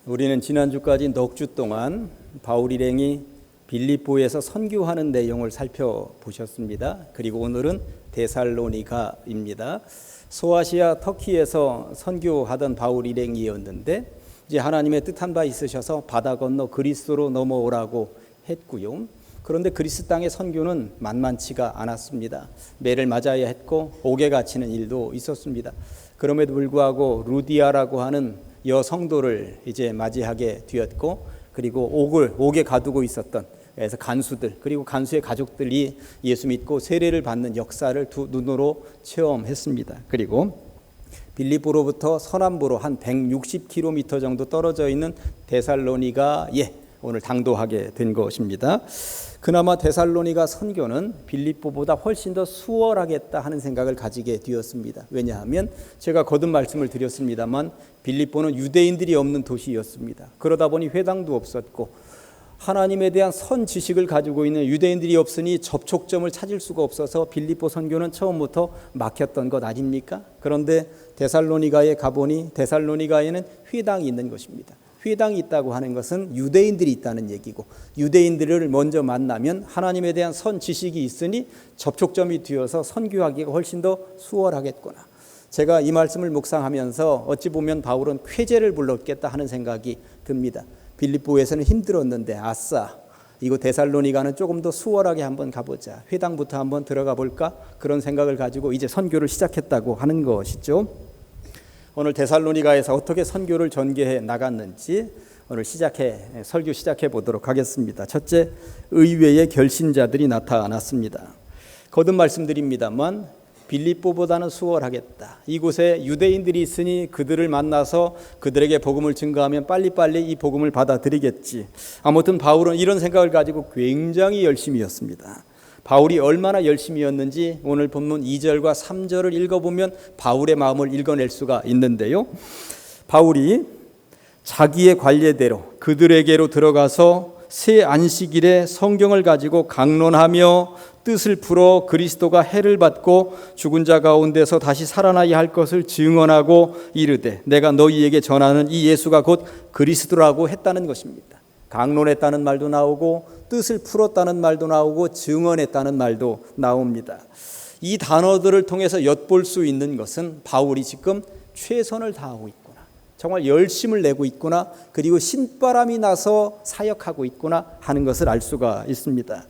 우리는 지난주까지 넉 주 동안 바울 일행이 빌립보에서 선교하는 내용을 살펴보셨습니다. 그리고 오늘은 데살로니가입니다. 소아시아 터키에서 선교하던 바울 일행이었는데 이제 하나님의 뜻한 바 있으셔서 바다 건너 그리스로 넘어오라고 했고요. 그런데 그리스 땅의 선교는 만만치가 않았습니다. 매를 맞아야 했고 옥에 갇히는 일도 있었습니다. 그럼에도 불구하고 루디아라고 하는 여성도를 이제 맞이하게 되었고, 그리고 옥에 가두고 있었던 그래서 간수들, 그리고 간수의 가족들이 예수 믿고 세례를 받는 역사를 두 눈으로 체험했습니다. 그리고 빌립보로부터 서남부로 한 160km 정도 떨어져 있는 데살로니가에 오늘 당도하게 된 것입니다. 그나마 데살로니가 선교는 빌립보보다 훨씬 더 수월하겠다 하는 생각을 가지게 되었습니다. 왜냐하면 제가 거듭 말씀을 드렸습니다만 빌립보는 유대인들이 없는 도시였습니다. 그러다 보니 회당도 없었고 하나님에 대한 선 지식을 가지고 있는 유대인들이 없으니 접촉점을 찾을 수가 없어서 빌립보 선교는 처음부터 막혔던 것 아닙니까? 그런데 데살로니가에 가보니 데살로니가에는 회당이 있는 것입니다. 회당이 있다고 하는 것은 유대인들이 있다는 얘기고, 유대인들을 먼저 만나면 하나님에 대한 선 지식이 있으니 접촉점이 되어서 선교하기가 훨씬 더 수월하겠구나. 제가 이 말씀을 묵상하면서 어찌 보면 바울은 쾌재를 불렀겠다 하는 생각이 듭니다. 빌립보에서는 힘들었는데 아싸, 이거 데살로니가는 조금 더 수월하게 한번 가보자, 회당부터 한번 들어가 볼까, 그런 생각을 가지고 이제 선교를 시작했다고 하는 것이죠. 오늘 데살로니가에서 어떻게 선교를 전개해 나갔는지 오늘 설교 시작해 보도록 하겠습니다. 첫째, 의외의 결신자들이 나타났습니다. 거듭 말씀드립니다만 빌립보보다는 수월하겠다. 이곳에 유대인들이 있으니 그들을 만나서 그들에게 복음을 증거하면 빨리빨리 이 복음을 받아들이겠지. 아무튼 바울은 이런 생각을 가지고 굉장히 열심히였습니다. 바울이 얼마나 열심히였는지 오늘 본문 2절과 3절을 읽어보면 바울의 마음을 읽어낼 수가 있는데요. 바울이 자기의 관례대로 그들에게로 들어가서 새 안식일에 성경을 가지고 강론하며 뜻을 풀어 그리스도가 해를 받고 죽은 자 가운데서 다시 살아나야 할 것을 증언하고 이르되 내가 너희에게 전하는 이 예수가 곧 그리스도라고 했다는 것입니다. 강론했다는 말도 나오고 뜻을 풀었다는 말도 나오고 증언했다는 말도 나옵니다. 이 단어들을 통해서 엿볼 수 있는 것은 바울이 지금 최선을 다하고 있구나, 정말 열심을 내고 있구나, 그리고 신바람이 나서 사역하고 있구나 하는 것을 알 수가 있습니다.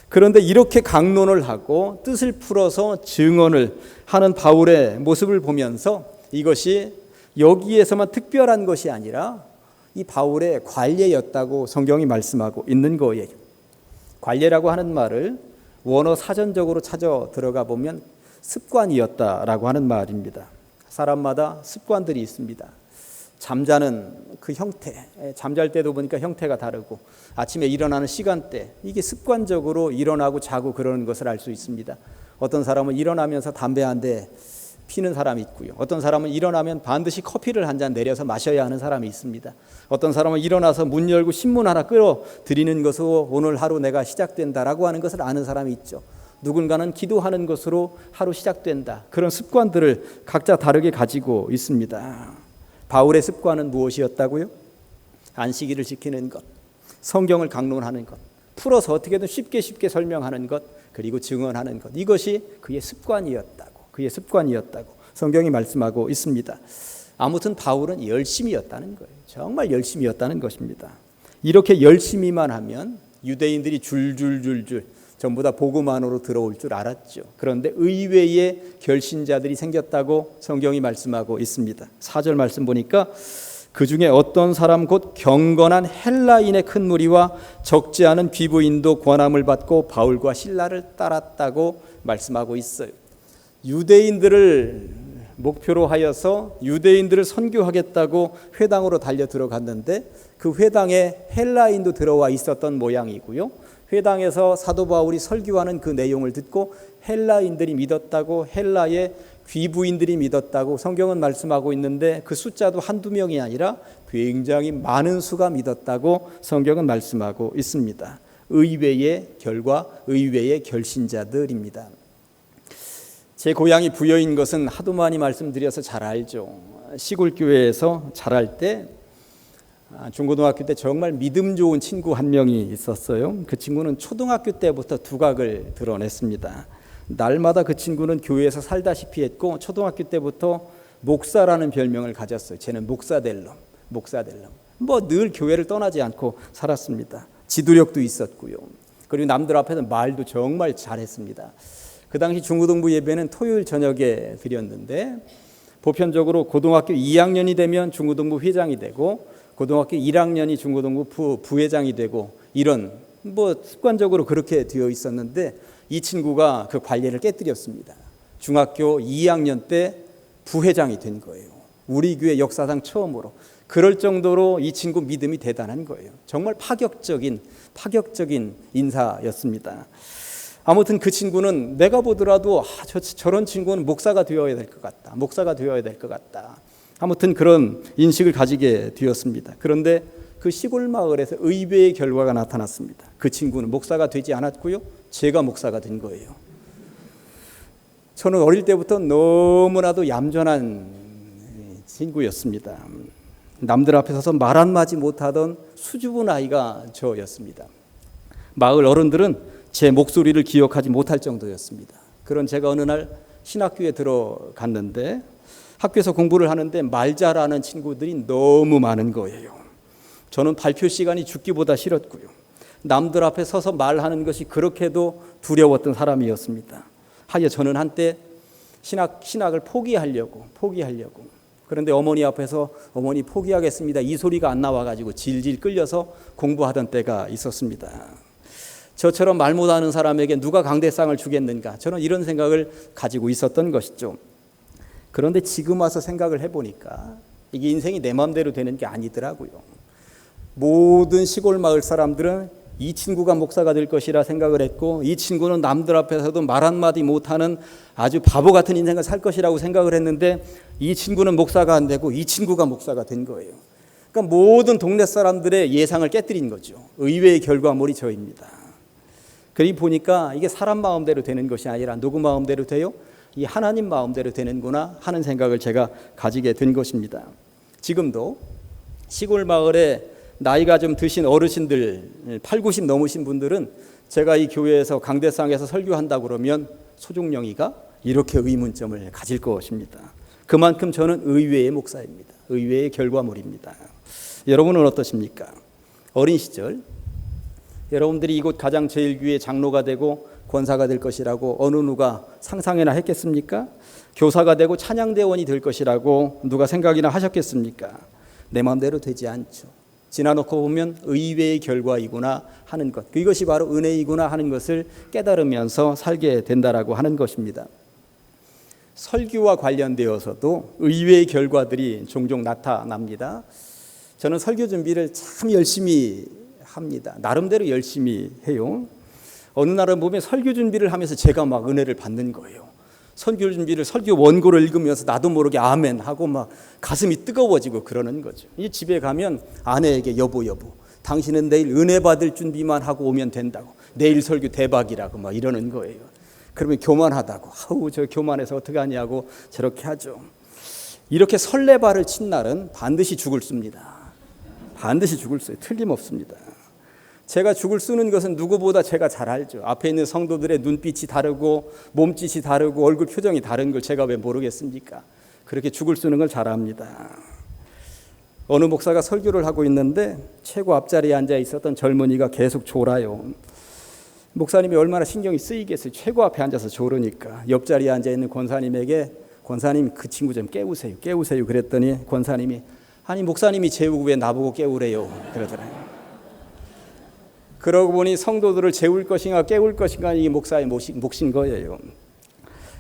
그런데 이렇게 강론을 하고 뜻을 풀어서 증언을 하는 바울의 모습을 보면서 이것이 여기에서만 특별한 것이 아니라 이 바울의 관례였다고 성경이 말씀하고 있는 거예요. 관례라고 하는 말을 원어 사전적으로 찾아 들어가 보면 습관이었다라고 하는 말입니다. 사람마다 습관들이 있습니다. 잠자는 그 형태, 잠잘 때도 보니까 형태가 다르고 아침에 일어나는 시간대, 이게 습관적으로 일어나고 자고 그러는 것을 알 수 있습니다. 어떤 사람은 일어나면서 담배 한 대 피는 사람이 있고요. 어떤 사람은 일어나면 반드시 커피를 한 잔 내려서 마셔야 하는 사람이 있습니다. 어떤 사람은 일어나서 문 열고 신문 하나 끌어들이는 것으로 오늘 하루 내가 시작된다라고 하는 것을 아는 사람이 있죠. 누군가는 기도하는 것으로 하루 시작된다. 그런 습관들을 각자 다르게 가지고 있습니다. 바울의 습관은 무엇이었다고요? 안식일을 지키는 것, 성경을 강론하는 것, 풀어서 어떻게든 쉽게 설명하는 것, 그리고 증언하는 것. 이것이 그의 습관이었다고 성경이 말씀하고 있습니다. 아무튼 바울은 열심이었다는 거예요. 정말 열심이었다는 것입니다. 이렇게 열심히만 하면 유대인들이 줄줄줄줄 전부 다 복음 안으로 들어올 줄 알았죠. 그런데 의외의 결신자들이 생겼다고 성경이 말씀하고 있습니다. 4절 말씀 보니까 그 중에 어떤 사람 곧 경건한 헬라인의 큰 무리와 적지 않은 귀부인도 권함을 받고 바울과 실라를 따랐다고 말씀하고 있어요. 유대인들을 목표로 하여서 유대인들을 선교하겠다고 회당으로 달려 들어갔는데 그 회당에 헬라인도 들어와 있었던 모양이고요. 회당에서 사도 바울이 설교하는 그 내용을 듣고 헬라인들이 믿었다고, 헬라의 귀부인들이 믿었다고 성경은 말씀하고 있는데 그 숫자도 한두 명이 아니라 굉장히 많은 수가 믿었다고 성경은 말씀하고 있습니다. 의외의 결과, 의외의 결신자들입니다. 제 고향이 부여인 것은 하도 많이 말씀드려서 잘 알죠. 시골 교회에서 자랄 때 중고등학교 때 정말 믿음 좋은 친구 한 명이 있었어요. 그 친구는 초등학교 때부터 두각을 드러냈습니다. 날마다 그 친구는 교회에서 살다시피 했고 초등학교 때부터 목사라는 별명을 가졌어요. 쟤는 목사 될 놈, 목사 될 놈. 뭐 늘 교회를 떠나지 않고 살았습니다. 지도력도 있었고요. 그리고 남들 앞에서 말도 정말 잘했습니다. 그 당시 중고등부 예배는 토요일 저녁에 드렸는데 보편적으로 고등학교 2학년이 되면 중고등부 회장이 되고 고등학교 1학년이 중고등부 부회장이 되고 이런 뭐 습관적으로 그렇게 되어 있었는데 이 친구가 그 관례를 깨뜨렸습니다. 중학교 2학년 때 부회장이 된 거예요. 우리 교회 역사상 처음으로. 그럴 정도로 이 친구 믿음이 대단한 거예요. 정말 파격적인 인사였습니다. 아무튼 그 친구는 내가 보더라도 저런 친구는 목사가 되어야 될 것 같다. 목사가 되어야 될 것 같다. 아무튼 그런 인식을 가지게 되었습니다. 그런데 그 시골 마을에서 의외의 결과가 나타났습니다. 그 친구는 목사가 되지 않았고요. 제가 목사가 된 거예요. 저는 어릴 때부터 너무나도 얌전한 친구였습니다. 남들 앞에 서서 말 한마디 못하던 수줍은 아이가 저였습니다. 마을 어른들은 제 목소리를 기억하지 못할 정도였습니다. 그런 제가 어느 날 신학교에 들어갔는데 학교에서 공부를 하는데 말 잘하는 친구들이 너무 많은 거예요. 저는 발표 시간이 죽기보다 싫었고요. 남들 앞에 서서 말하는 것이 그렇게도 두려웠던 사람이었습니다. 하여 저는 한때 신학을 포기하려고 그런데 어머니 앞에서 어머니 포기하겠습니다. 이 소리가 안 나와가지고 질질 끌려서 공부하던 때가 있었습니다. 저처럼 말 못하는 사람에게 누가 강대상을 주겠는가? 저는 이런 생각을 가지고 있었던 것이죠. 그런데 지금 와서 생각을 해보니까 이게 인생이 내 마음대로 되는 게 아니더라고요. 모든 시골 마을 사람들은 이 친구가 목사가 될 것이라 생각을 했고 이 친구는 남들 앞에서도 말 한마디 못하는 아주 바보 같은 인생을 살 것이라고 생각을 했는데 이 친구는 목사가 안 되고 이 친구가 목사가 된 거예요. 그러니까 모든 동네 사람들의 예상을 깨뜨린 거죠. 의외의 결과물이 저입니다. 그리 보니까 이게 사람 마음대로 되는 것이 아니라 누구 마음대로 돼요? 이 하나님 마음대로 되는구나 하는 생각을 제가 가지게 된 것입니다. 지금도 시골 마을에 나이가 좀 드신 어르신들 8, 90 넘으신 분들은 제가 이 교회에서 강대상에서 설교한다 그러면 소중영이가 이렇게 의문점을 가질 것입니다. 그만큼 저는 의외의 목사입니다. 의외의 결과물입니다. 여러분은 어떠십니까? 어린 시절 여러분들이 이곳 가장제일교회 장로가 되고 권사가 될 것이라고 어느 누가 상상이나 했겠습니까? 교사가 되고 찬양대원이 될 것이라고 누가 생각이나 하셨겠습니까? 내 마음대로 되지 않죠. 지나놓고 보면 의외의 결과이구나 하는 것, 이것이 바로 은혜이구나 하는 것을 깨달으면서 살게 된다라고 하는 것입니다. 설교와 관련되어서도 의외의 결과들이 종종 나타납니다. 저는 설교 준비를 참 열심히 합니다. 나름대로 열심히 해요. 어느 날은 보면 설교 준비를 하면서 제가 막 은혜를 받는 거예요. 설교 준비를 설교 원고를 읽으면서 나도 모르게 아멘 하고 막 가슴이 뜨거워지고 그러는 거죠. 이 집에 가면 아내에게 여보 당신은 내일 은혜 받을 준비만 하고 오면 된다고. 내일 설교 대박이라고 막 이러는 거예요. 그러면 교만하다고. 아우 저 교만해서 어떡하냐고 저렇게 하죠. 이렇게 설레발을 친 날은 반드시 죽을 씁니다. 반드시 죽을 써요. 틀림없습니다. 제가 죽을 쓰는 것은 누구보다 제가 잘 알죠. 앞에 있는 성도들의 눈빛이 다르고 몸짓이 다르고 얼굴 표정이 다른 걸 제가 왜 모르겠습니까? 그렇게 죽을 쓰는 걸 잘 압니다. 어느 목사가 설교를 하고 있는데 최고 앞자리에 앉아 있었던 젊은이가 계속 졸아요. 목사님이 얼마나 신경이 쓰이겠어요. 최고 앞에 앉아서 졸으니까. 옆자리에 앉아 있는 권사님에게 권사님 그 친구 좀 깨우세요. 그랬더니 권사님이 아니 목사님이 재우고 왜 나보고 깨우래요. 그러더라고요. 그러고 보니 성도들을 재울 것인가 깨울 것인가 이게 목사의 몫인 거예요.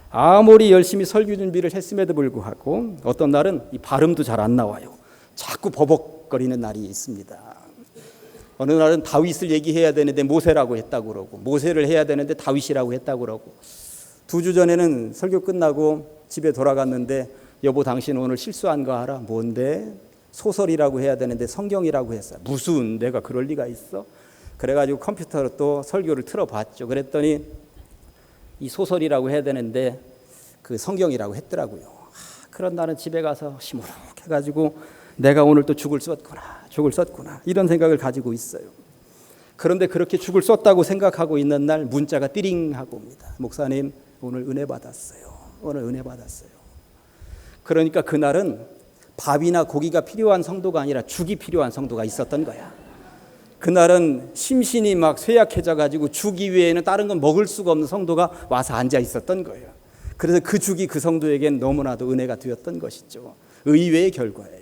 아무리 열심히 설교 준비를 했음에도 불구하고 어떤 날은 이 발음도 잘 안 나와요. 자꾸 버벅거리는 날이 있습니다. 어느 날은 다윗을 얘기해야 되는데 모세라고 했다고 그러고 모세를 해야 되는데 다윗이라고 했다고 그러고 2주 전에는 설교 끝나고 집에 돌아갔는데 여보 당신 오늘 실수한 거 알아? 뭔데? 소설이라고 해야 되는데 성경이라고 했어요. 무슨 내가 그럴 리가 있어? 그래가지고 컴퓨터로 또 설교를 틀어봤죠. 그랬더니 이 소설이라고 해야 되는데 그 성경이라고 했더라고요. 그런 날은 집에 가서 시무룩해가지고 내가 오늘 또 죽을 썼구나 이런 생각을 가지고 있어요. 그런데 그렇게 죽을 썼다고 생각하고 있는 날 문자가 띠링 하고 옵니다. 목사님 오늘 은혜 받았어요. 그러니까 그날은 밥이나 고기가 필요한 성도가 아니라 죽이 필요한 성도가 있었던 거야. 그날은 심신이 막 쇠약해져 가지고 죽 이외에는 다른 건 먹을 수가 없는 성도가 와서 앉아 있었던 거예요. 그래서 그 죽이 그 성도에겐 너무나도 은혜가 되었던 것이죠. 의외의 결과예요.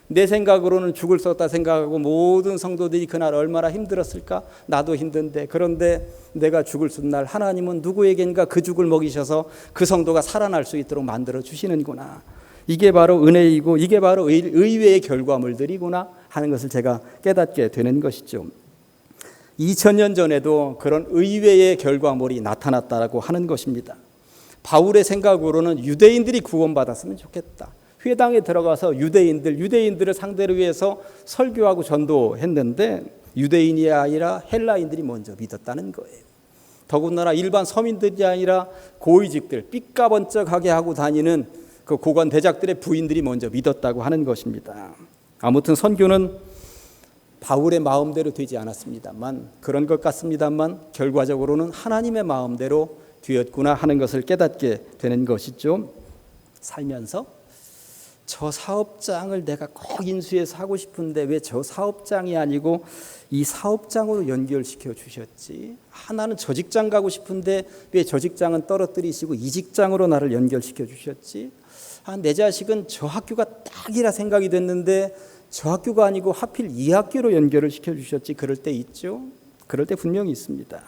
내 생각으로는 죽을 썼다 생각하고 모든 성도들이 그날 얼마나 힘들었을까? 나도 힘든데. 그런데 내가 죽을 쓴 날 하나님은 누구에겐가 그 죽을 먹이셔서 그 성도가 살아날 수 있도록 만들어 주시는구나. 이게 바로 은혜이고 이게 바로 의외의 결과물들이구나 하는 것을 제가 깨닫게 되는 것이죠. 2000년 전에도 그런 의외의 결과물이 나타났다고 하는 것입니다. 바울의 생각으로는 유대인들이 구원받았으면 좋겠다. 회당에 들어가서 유대인들을 상대로 해서 설교하고 전도했는데 유대인이 아니라 헬라인들이 먼저 믿었다는 거예요. 더군다나 일반 서민들이 아니라 고위직들, 삐까번쩍하게 하고 다니는 그 고관 대작들의 부인들이 먼저 믿었다고 하는 것입니다. 아무튼 선교는 바울의 마음대로 되지 않았습니다만 그런 것 같습니다만 결과적으로는 하나님의 마음대로 되었구나 하는 것을 깨닫게 되는 것이죠. 살면서 저 사업장을 내가 꼭 인수해서 하고 싶은데 왜 저 사업장이 아니고 이 사업장으로 연결시켜 주셨지? 나는 저 직장 가고 싶은데 왜 저 직장은 떨어뜨리시고 이 직장으로 나를 연결시켜 주셨지? 내 자식은 저 학교가 딱이라 생각이 됐는데 저 학교가 아니고 하필 이 학교로 연결을 시켜 주셨지? 그럴 때 있죠. 그럴 때 분명히 있습니다.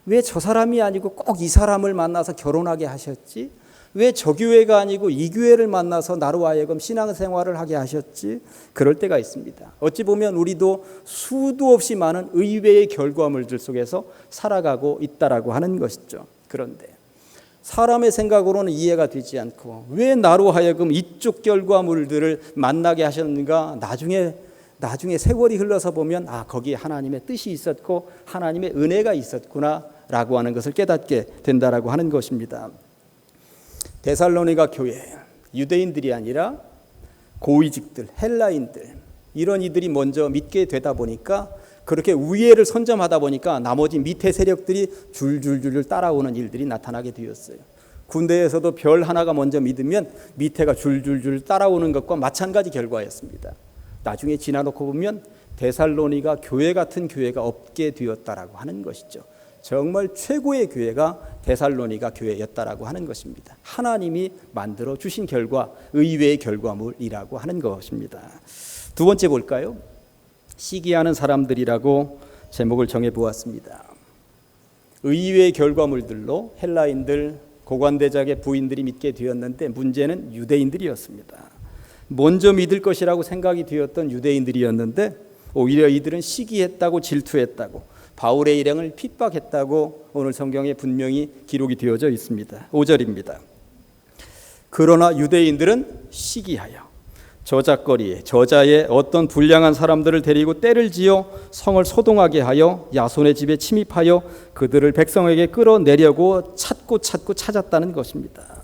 왜 저 사람이 아니고 꼭 이 사람을 만나서 결혼하게 하셨지? 왜 저 교회가 아니고 이 교회를 만나서 나로 하여금 신앙생활을 하게 하셨지? 그럴 때가 있습니다. 어찌 보면 우리도 수도 없이 많은 의외의 결과물들 속에서 살아가고 있다라고 하는 것이죠. 그런데 사람의 생각으로는 이해가 되지 않고 왜 나로 하여금 이쪽 결과물들을 만나게 하셨는가? 나중에 세월이 흘러서 보면 거기에 하나님의 뜻이 있었고 하나님의 은혜가 있었구나라고 하는 것을 깨닫게 된다라고 하는 것입니다. 데살로니가 교회, 유대인들이 아니라 고위직들, 헬라인들 이런 이들이 먼저 믿게 되다 보니까 그렇게 우위를 선점하다 보니까 나머지 밑에 세력들이 줄줄줄 따라오는 일들이 나타나게 되었어요. 군대에서도 별 하나가 먼저 믿으면 밑에가 줄줄줄 따라오는 것과 마찬가지 결과였습니다. 나중에 지나놓고 보면 데살로니가 교회 같은 교회가 없게 되었다라고 하는 것이죠. 정말 최고의 교회가 데살로니가 교회였다라고 하는 것입니다. 하나님이 만들어 주신 결과, 의외의 결과물이라고 하는 것입니다. 두 번째 볼까요? 시기하는 사람들이라고 제목을 정해 보았습니다. 의외의 결과물들로 헬라인들, 고관대작의 부인들이 믿게 되었는데 문제는 유대인들이었습니다. 먼저 믿을 것이라고 생각이 되었던 유대인들이었는데 오히려 이들은 시기했다고 질투했다고 바울의 일행을 핍박했다고 오늘 성경에 분명히 기록이 되어져 있습니다. 5절입니다. 그러나 유대인들은 시기하여 저작거리에 저자의 어떤 불량한 사람들을 데리고 때를 지어 성을 소동하게 하여 야손의 집에 침입하여 그들을 백성에게 끌어내려고 찾고 찾았다는 것입니다.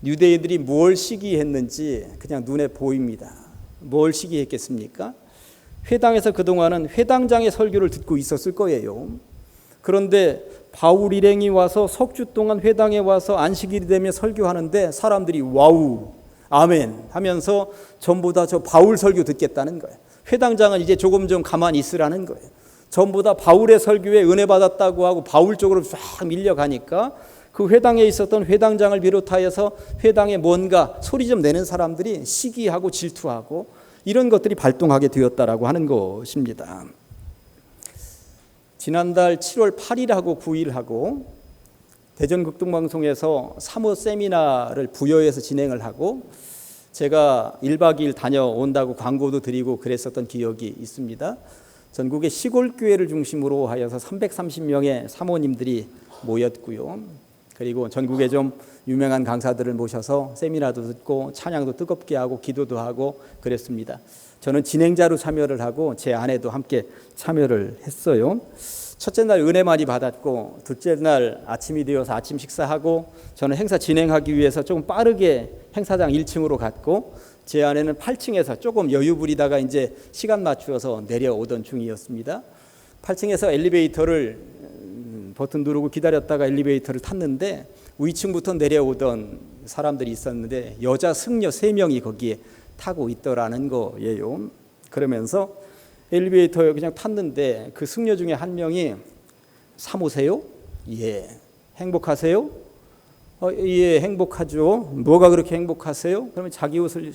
유대인들이 뭘 시기했는지 그냥 눈에 보입니다. 뭘 시기했겠습니까? 회당에서 그동안은 회당장의 설교를 듣고 있었을 거예요. 그런데 바울 일행이 와서 석주 동안 회당에 와서 안식일이 되면 설교하는데 사람들이 와우, 아멘 하면서 전부 다 저 바울 설교 듣겠다는 거예요. 회당장은 이제 조금 좀 가만히 있으라는 거예요. 전부 다 바울의 설교에 은혜 받았다고 하고 바울 쪽으로 쫙 밀려가니까 그 회당에 있었던 회당장을 비롯하여서 회당에 뭔가 소리 좀 내는 사람들이 시기하고 질투하고 이런 것들이 발동하게 되었다라고 하는 것입니다. 지난달 7월 8일하고 9일하고 대전극동방송에서 사모 세미나를 부여해서 진행을 하고 제가 1박 2일 다녀온다고 광고도 드리고 그랬었던 기억이 있습니다. 전국의 시골교회를 중심으로 하여서 330명의 사모님들이 모였고요. 그리고 전국에 좀 유명한 강사들을 모셔서 세미나도 듣고 찬양도 뜨겁게 하고 기도도 하고 그랬습니다. 저는 진행자로 참여를 하고 제 아내도 함께 참여를 했어요. 첫째 날 은혜 많이 받았고 둘째 날 아침이 되어서 아침 식사하고 저는 행사 진행하기 위해서 조금 빠르게 행사장 1층으로 갔고 제 아내는 8층에서 조금 여유 부리다가 이제 시간 맞추어서 내려오던 중이었습니다. 8층에서 엘리베이터를 버튼 누르고 기다렸다가 엘리베이터를 탔는데 위층부터 내려오던 사람들이 있었는데 여자 승려 3명이 거기에 타고 있더라는 거예요. 그러면서 엘리베이터에 그냥 탔는데 그 승려 중에 한 명이 사모세요? 예. 행복하세요? 예, 행복하죠. 뭐가 그렇게 행복하세요? 그러면 자기 옷을,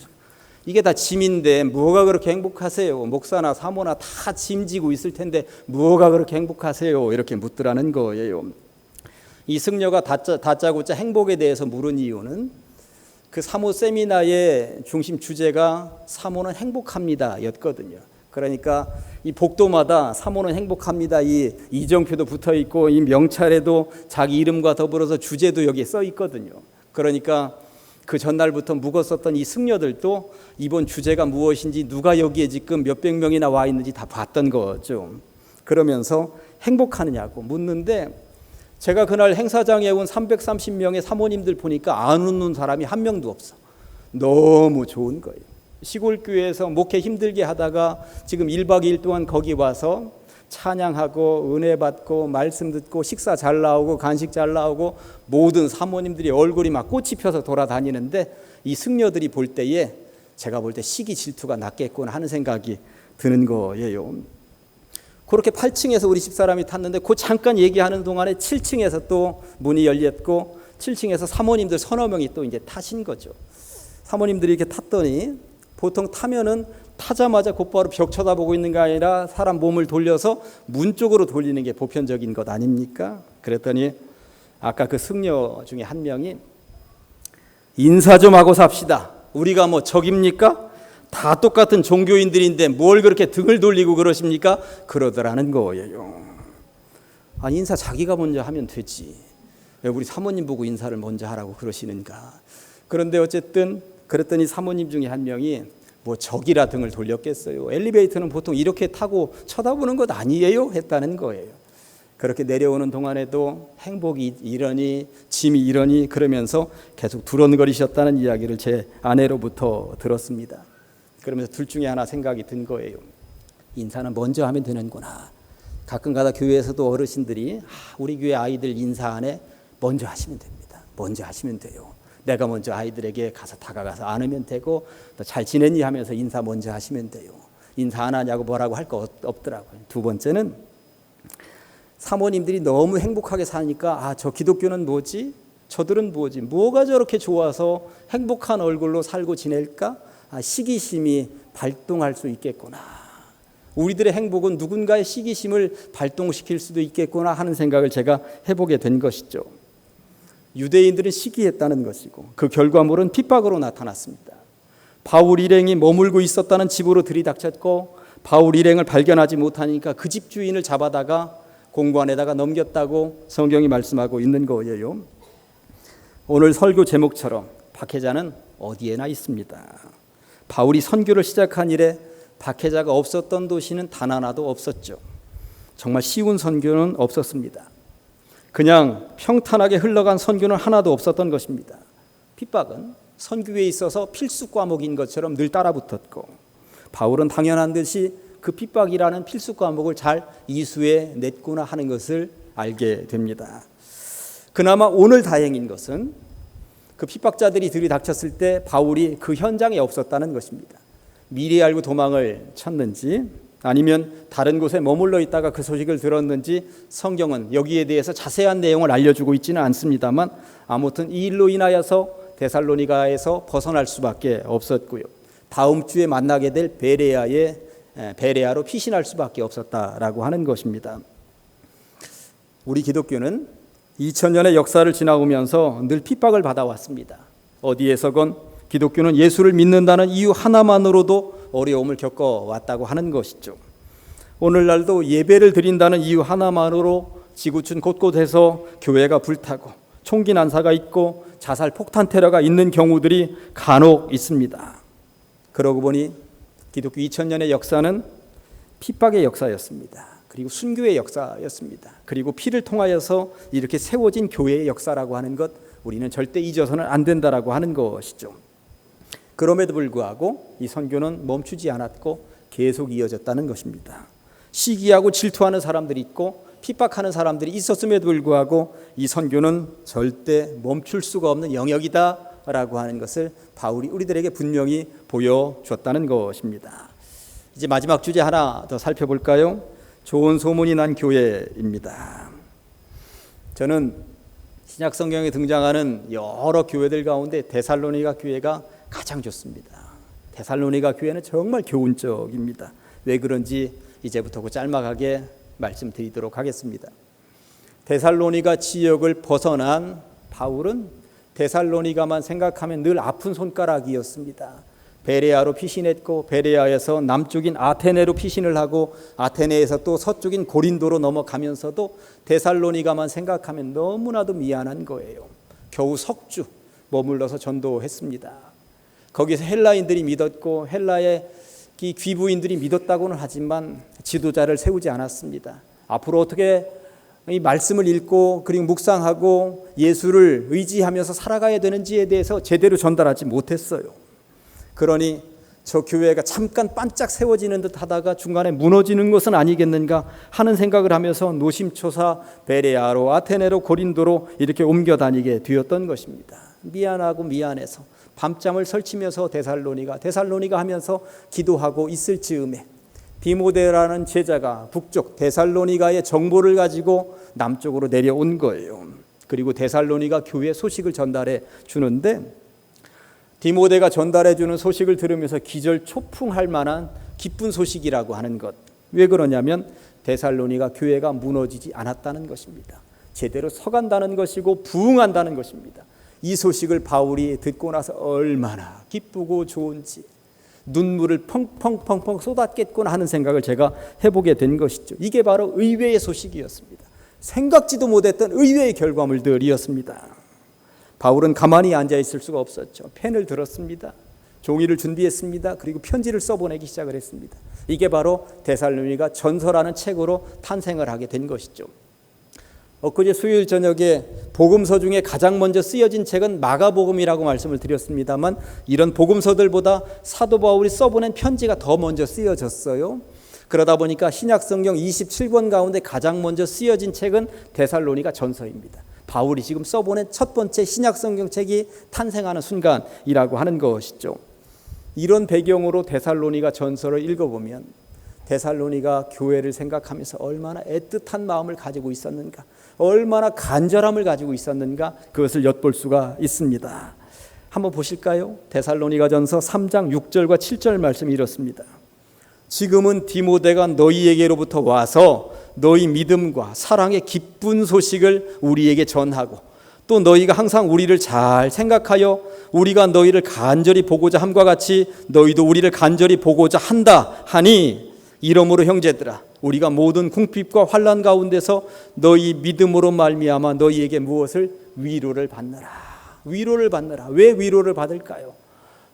이게 다 짐인데 뭐가 그렇게 행복하세요? 목사나 사모나 다 짐지고 있을 텐데 뭐가 그렇게 행복하세요? 이렇게 묻더라는 거예요. 이 승려가 다짜고짜 행복에 대해서 물은 이유는 그 사모 세미나의 중심 주제가 사모는 행복합니다 였거든요. 그러니까 이 복도마다 사모는 행복합니다 이 이정표도 붙어 있고 이 명찰에도 자기 이름과 더불어서 주제도 여기에 써 있거든요. 그러니까 그 전날부터 묵었었던 이 승려들도 이번 주제가 무엇인지 누가 여기에 지금 몇백 명이나 와 있는지 다 봤던 거죠. 그러면서 행복하느냐고 묻는데 제가 그날 행사장에 온 330명의 사모님들 보니까 안 웃는 사람이 한 명도 없어. 너무 좋은 거예요. 시골 교회에서 목회 힘들게 하다가 지금 1박 2일 동안 거기 와서 찬양하고 은혜 받고 말씀 듣고 식사 잘 나오고 간식 잘 나오고 모든 사모님들이 얼굴이 막 꽃이 펴서 돌아다니는데 이 승려들이 볼 때에 제가 볼 때 시기 질투가 났겠구나 하는 생각이 드는 거예요. 그렇게 8층에서 우리 집사람이 탔는데 그 잠깐 얘기하는 동안에 7층에서 또 문이 열렸고 7층에서 사모님들 서너 명이 또 이제 타신 거죠. 사모님들이 이렇게 탔더니 보통 타면은 타자마자 곧바로 벽 쳐다보고 있는 게 아니라 사람 몸을 돌려서 문 쪽으로 돌리는 게 보편적인 것 아닙니까? 그랬더니 아까 그 승려 중에 한 명이 인사 좀 하고 삽시다. 우리가 뭐 적입니까? 다 똑같은 종교인들인데 뭘 그렇게 등을 돌리고 그러십니까? 그러더라는 거예요. 아니 인사 자기가 먼저 하면 되지. 왜 우리 사모님 보고 인사를 먼저 하라고 그러시는가? 그런데 어쨌든 그랬더니 사모님 중에 한 명이 뭐 적이라 등을 돌렸겠어요. 엘리베이터는 보통 이렇게 타고 쳐다보는 것 아니에요? 했다는 거예요. 그렇게 내려오는 동안에도 행복이 이러니 짐이 이러니 그러면서 계속 두런거리셨다는 이야기를 제 아내로부터 들었습니다. 그러면서 둘 중에 하나 생각이 든 거예요. 인사는 먼저 하면 되는구나. 가끔가다 교회에서도 어르신들이 우리 교회 아이들 인사 안 해? 먼저 하시면 됩니다. 먼저 하시면 돼요. 내가 먼저 아이들에게 가서 다가가서 안으면 되고 또 잘 지냈니 하면서 인사 먼저 하시면 돼요. 인사 안 하냐고 뭐라고 할 거 없더라고요. 두 번째는 사모님들이 너무 행복하게 사니까 저 기독교는 뭐지? 저들은 뭐지? 뭐가 저렇게 좋아서 행복한 얼굴로 살고 지낼까? 시기심이 발동할 수 있겠구나. 우리들의 행복은 누군가의 시기심을 발동시킬 수도 있겠구나 하는 생각을 제가 해보게 된 것이죠. 유대인들은 시기했다는 것이고 그 결과물은 핍박으로 나타났습니다. 바울 일행이 머물고 있었다는 집으로 들이닥쳤고 바울 일행을 발견하지 못하니까 그 집 주인을 잡아다가 공관에다가 넘겼다고 성경이 말씀하고 있는 거예요. 오늘 설교 제목처럼 박해자는 어디에나 있습니다. 바울이 선교를 시작한 이래 박해자가 없었던 도시는 단 하나도 없었죠. 정말 쉬운 선교는 없었습니다. 그냥 평탄하게 흘러간 선교는 하나도 없었던 것입니다. 핍박은 선교에 있어서 필수 과목인 것처럼 늘 따라붙었고 바울은 당연한 듯이 그 핍박이라는 필수 과목을 잘 이수해 냈구나 하는 것을 알게 됩니다. 그나마 오늘 다행인 것은 그 핍박자들이 들이닥쳤을 때 바울이 그 현장에 없었다는 것입니다. 미리 알고 도망을 쳤는지 아니면 다른 곳에 머물러 있다가 그 소식을 들었는지 성경은 여기에 대해서 자세한 내용을 알려주고 있지는 않습니다만 아무튼 이 일로 인하여서 데살로니가에서 벗어날 수밖에 없었고요. 다음 주에 만나게 될 베레아로 피신할 수밖에 없었다라고 하는 것입니다. 우리 기독교는 2000년의 역사를 지나오면서 늘 핍박을 받아왔습니다. 어디에서건 기독교는 예수를 믿는다는 이유 하나만으로도 어려움을 겪어왔다고 하는 것이죠. 오늘날도 예배를 드린다는 이유 하나만으로 지구촌 곳곳에서 교회가 불타고 총기 난사가 있고 자살 폭탄 테러가 있는 경우들이 간혹 있습니다. 그러고 보니 기독교 2000년의 역사는 핍박의 역사였습니다. 그리고 순교의 역사였습니다. 그리고 피를 통하여서 이렇게 세워진 교회의 역사라고 하는 것 우리는 절대 잊어서는 안 된다라고 하는 것이죠. 그럼에도 불구하고 이 선교는 멈추지 않았고 계속 이어졌다는 것입니다. 시기하고 질투하는 사람들이 있고 핍박하는 사람들이 있었음에도 불구하고 이 선교는 절대 멈출 수가 없는 영역이다라고 하는 것을 바울이 우리들에게 분명히 보여줬다는 것입니다. 이제 마지막 주제 하나 더 살펴볼까요? 좋은 소문이 난 교회입니다. 저는 신약 성경에 등장하는 여러 교회들 가운데 데살로니가 교회가 가장 좋습니다. 데살로니가 교회는 정말 교훈적입니다. 왜 그런지 이제부터 짤막하게 말씀드리도록 하겠습니다. 데살로니가 지역을 벗어난 바울은 데살로니가만 생각하면 늘 아픈 손가락이었습니다. 베레아로 피신했고 베레아에서 남쪽인 아테네로 피신을 하고 아테네에서 또 서쪽인 고린도로 넘어가면서도 데살로니가만 생각하면 너무나도 미안한 거예요. 겨우 석주 머물러서 전도했습니다. 거기서 헬라인들이 믿었고 헬라의 귀부인들이 믿었다고는 하지만 지도자를 세우지 않았습니다. 앞으로 어떻게 이 말씀을 읽고 그리고 묵상하고 예수를 의지하면서 살아가야 되는지에 대해서 제대로 전달하지 못했어요. 그러니 저 교회가 잠깐 반짝 세워지는 듯 하다가 중간에 무너지는 것은 아니겠는가 하는 생각을 하면서 노심초사 베레아로 아테네로 고린도로 이렇게 옮겨 다니게 되었던 것입니다. 미안하고 미안해서 밤잠을 설치면서 데살로니가 하면서 기도하고 있을 즈음에 디모데라는 제자가 북쪽 데살로니가의 정보를 가지고 남쪽으로 내려온 거예요. 그리고 데살로니가 교회 소식을 전달해 주는데 디모데가 전달해 주는 소식을 들으면서 기절초풍할 만한 기쁜 소식이라고 하는 것. 왜 그러냐면 데살로니가 교회가 무너지지 않았다는 것입니다. 제대로 서간다는 것이고 부흥한다는 것입니다. 이 소식을 바울이 듣고 나서 얼마나 기쁘고 좋은지 눈물을 펑펑펑펑 쏟았겠구나 하는 생각을 제가 해보게 된 것이죠. 이게 바로 의외의 소식이었습니다. 생각지도 못했던 의외의 결과물들이었습니다. 바울은 가만히 앉아있을 수가 없었죠. 펜을 들었습니다. 종이를 준비했습니다. 그리고 편지를 써보내기 시작을 했습니다. 이게 바로 데살로니가 전서라는 책으로 탄생을 하게 된 것이죠. 엊그제 수요일 저녁에 복음서 중에 가장 먼저 쓰여진 책은 마가복음이라고 말씀을 드렸습니다만 이런 복음서들보다 사도 바울이 써보낸 편지가 더 먼저 쓰여졌어요. 그러다 보니까 신약성경 27권 가운데 가장 먼저 쓰여진 책은 데살로니가 전서입니다. 바울이 지금 써보낸 첫 번째 신약성경 책이 탄생하는 순간이라고 하는 것이죠. 이런 배경으로 데살로니가 전서를 읽어보면 데살로니가 교회를 생각하면서 얼마나 애틋한 마음을 가지고 있었는가, 얼마나 간절함을 가지고 있었는가, 그것을 엿볼 수가 있습니다. 한번 보실까요? 데살로니가 전서 3장 6절과 7절 말씀이 이렇습니다. 지금은 디모데가 너희에게로부터 와서 너희 믿음과 사랑의 기쁜 소식을 우리에게 전하고 또 너희가 항상 우리를 잘 생각하여 우리가 너희를 간절히 보고자 함과 같이 너희도 우리를 간절히 보고자 한다 하니 이러므로 형제들아 우리가 모든 궁핍과 환난 가운데서 너희 믿음으로 말미암아 너희에게 무엇을 위로를 받느라. 위로를 받느라. 왜 위로를 받을까요?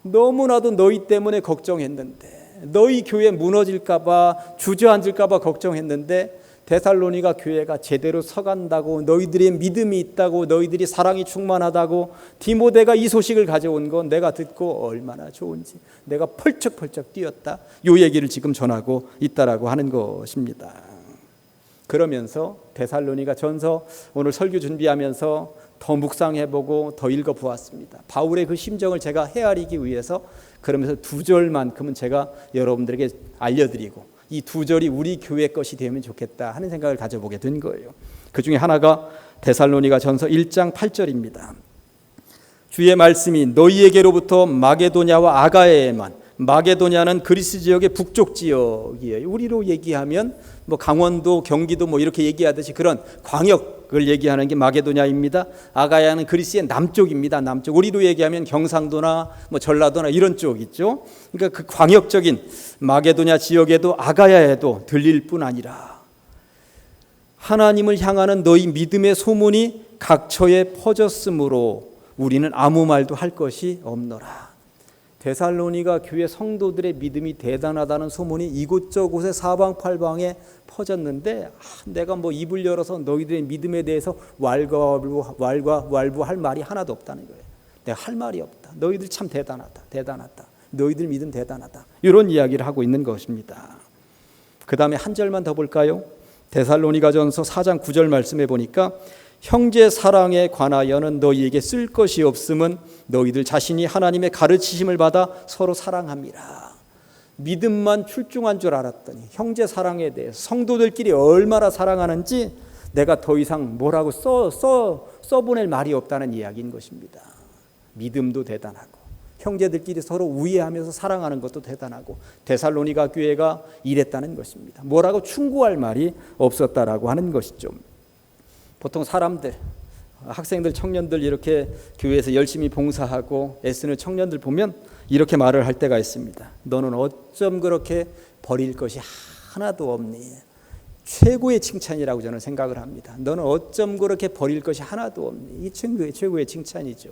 너무나도 너희 때문에 걱정했는데 너희 교회 무너질까 봐 주저앉을까 봐 걱정했는데 데살로니가 교회가 제대로 서간다고 너희들의 믿음이 있다고 너희들이 사랑이 충만하다고 디모데가 이 소식을 가져온 건 내가 듣고 얼마나 좋은지 내가 펄쩍펄쩍 뛰었다. 이 얘기를 지금 전하고 있다라고 하는 것입니다. 그러면서 데살로니가 전서 오늘 설교 준비하면서 더 묵상해보고 더 읽어보았습니다. 바울의 그 심정을 제가 헤아리기 위해서 그러면서 두 절만큼은 제가 여러분들에게 알려드리고 이 두 절이 우리 교회 것이 되면 좋겠다 하는 생각을 가져보게 된 거예요. 그 중에 하나가 데살로니가 전서 1장 8절입니다. 주의 말씀이 너희에게로부터 마게도냐와 아가야에만, 마게도냐는 그리스 지역의 북쪽 지역이에요. 우리로 얘기하면 뭐 강원도, 경기도 뭐 이렇게 얘기하듯이 그런 광역을 얘기하는 게 마게도냐입니다. 아가야는 그리스의 남쪽입니다. 남쪽. 우리로 얘기하면 경상도나 뭐 전라도나 이런 쪽 있죠. 그러니까 그 광역적인 마게도냐 지역에도 아가야에도 들릴 뿐 아니라 하나님을 향하는 너희 믿음의 소문이 각처에 퍼졌으므로 우리는 아무 말도 할 것이 없노라. 데살로니가 교회 성도들의 믿음이 대단하다는 소문이 이곳저곳에 사방팔방에 퍼졌는데 내가 뭐 입을 열어서 너희들의 믿음에 대해서 왈가왈부할 말이 하나도 없다는 거예요. 내가 할 말이 없다. 너희들 참 대단하다. 대단하다. 너희들 믿음 대단하다. 이런 이야기를 하고 있는 것입니다. 그 다음에 한 절만 더 볼까요? 데살로니가전서 4장 9절 말씀해 보니까 형제 사랑에 관하여는 너희에게 쓸 것이 없음은 너희들 자신이 하나님의 가르치심을 받아 서로 사랑함이라. 믿음만 출중한 줄 알았더니 형제 사랑에 대해 성도들끼리 얼마나 사랑하는지 내가 더 이상 뭐라고 써보낼 말이 없다는 이야기인 것입니다. 믿음도 대단하고 형제들끼리 서로 우애하면서 사랑하는 것도 대단하고 데살로니가 교회가 이랬다는 것입니다. 뭐라고 충고할 말이 없었다라고 하는 것이죠. 보통 사람들, 학생들, 청년들 이렇게 교회에서 열심히 봉사하고 애쓰는 청년들 보면 이렇게 말을 할 때가 있습니다. 너는 어쩜 그렇게 버릴 것이 하나도 없니? 최고의 칭찬이라고 저는 생각을 합니다. 너는 어쩜 그렇게 버릴 것이 하나도 없니? 이 최고의 칭찬이죠.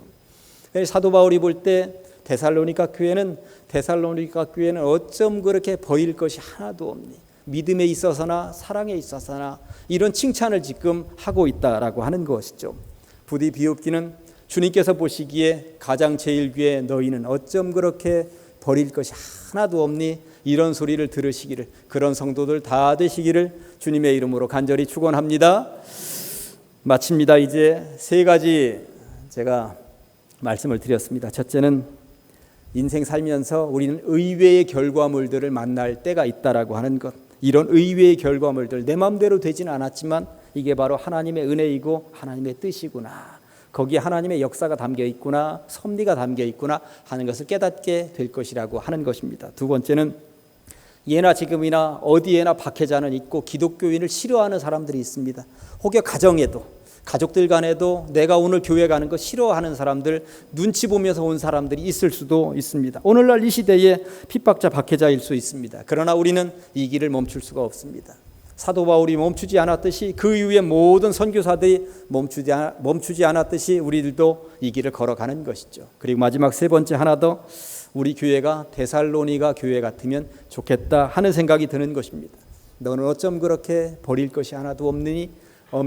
사도 바울이 볼 때 데살로니가 교회는 어쩜 그렇게 버릴 것이 하나도 없니? 믿음에 있어서나 사랑에 있어서나 이런 칭찬을 지금 하고 있다라고 하는 것이죠. 부디 비옵기는 주님께서 보시기에 가장 제일 귀에 너희는 어쩜 그렇게 버릴 것이 하나도 없니? 이런 소리를 들으시기를, 그런 성도들 다 되시기를 주님의 이름으로 간절히 축원합니다. 마칩니다. 이제 세 가지 제가 말씀을 드렸습니다. 첫째는 인생 살면서 우리는 의외의 결과물들을 만날 때가 있다라고 하는 것. 이런 의외의 결과물들, 내 마음대로 되지는 않았지만 이게 바로 하나님의 은혜이고 하나님의 뜻이구나, 거기에 하나님의 역사가 담겨 있구나, 섭리가 담겨 있구나 하는 것을 깨닫게 될 것이라고 하는 것입니다. 두 번째는 예나 지금이나 어디에나 박해자는 있고 기독교인을 싫어하는 사람들이 있습니다. 혹여 가정에도, 가족들 간에도 내가 오늘 교회 가는 거 싫어하는 사람들, 눈치 보면서 온 사람들이 있을 수도 있습니다. 오늘날 이 시대에 핍박자, 박해자일 수 있습니다. 그러나 우리는 이 길을 멈출 수가 없습니다. 사도 바울이 멈추지 않았듯이 그 이후에 모든 선교사들이 멈추지 않았듯이 우리들도 이 길을 걸어가는 것이죠. 그리고 마지막 세 번째 하나 더, 우리 교회가 데살로니가 교회 같으면 좋겠다 하는 생각이 드는 것입니다. 너는 어쩜 그렇게 버릴 것이 하나도 없니?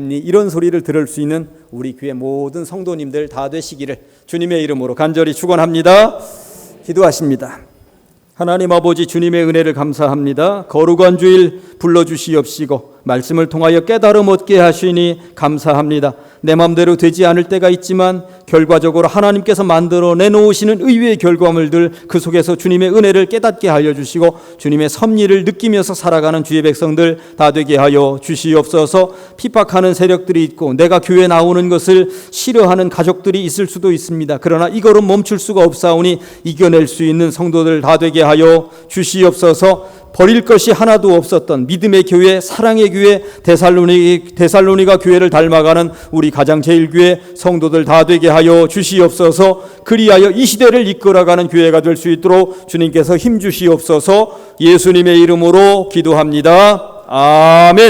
이런 소리를 들을 수 있는 우리 교회 모든 성도님들 다 되시기를 주님의 이름으로 간절히 축원합니다. 기도하십니다. 하나님 아버지, 주님의 은혜를 감사합니다. 거룩한 주일 불러주시옵시고 말씀을 통하여 깨달음 얻게 하시니 감사합니다. 내 마음대로 되지 않을 때가 있지만 결과적으로 하나님께서 만들어 내놓으시는 의외의 결과물들, 그 속에서 주님의 은혜를 깨닫게 하여 주시고 주님의 섭리를 느끼면서 살아가는 주의 백성들 다 되게 하여 주시옵소서. 핍박하는 세력들이 있고 내가 교회 나오는 것을 싫어하는 가족들이 있을 수도 있습니다. 그러나 이거는 멈출 수가 없사오니 이겨낼 수 있는 성도들 다 되게 하여 주시옵소서. 버릴 것이 하나도 없었던 믿음의 교회, 사랑의 교회, 데살로니가 교회를 닮아가는 우리 가장제일교회 성도들 다 되게 하여 주시옵소서. 그리하여 이 시대를 이끌어가는 교회가 될 수 있도록 주님께서 힘 주시옵소서. 예수님의 이름으로 기도합니다. 아멘.